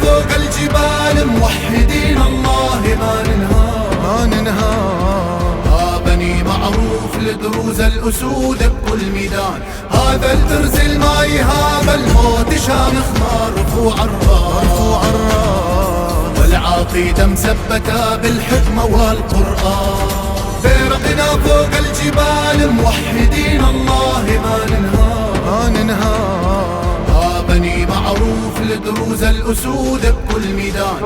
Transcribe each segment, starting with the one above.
فوق الجبال موحدين الله ما ننهى بني معروف لدروز الأسود بكل ميدان. هذا الدرز ما يهاب الموت شامخ مرفوع الراس والعقيدة مثبتة بالحكمة والقرآن. بيرقنا فوق الجبال موحدين الله ما ننهى بني معروف لدروز الأسود بكل ميدان.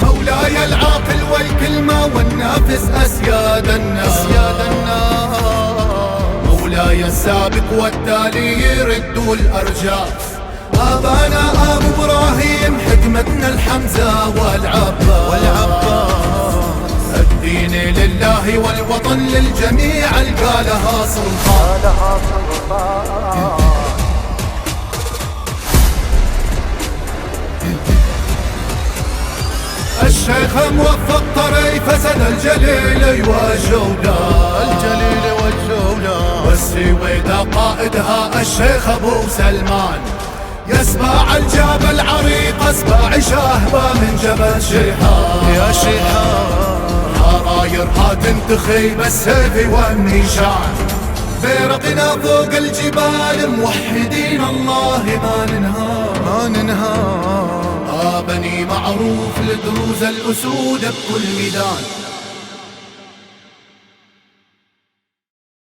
مولاي العاقل والكلمة والنافس أسياد الناس. مولاي السابق والتالي يردوا الأرجاس. آبانا أبو إبراهيم حكمتنا الحمزة والعباس. الدين لله والوطن للجميع القالها سلطان. الشيخ موفق طري فسد الجليل والجودة والسويدة قائدها الشيخ أبو سلمان. يسبع الجبل عريق أسبع شاهبة من جبل شيحان. يا شيحان حرايرها تنتخي بالسيف والنيشان. بيرقنا فوق الجبال موحدين الله ما ننهى بني معروف لدروز الأسود بكل ميدان.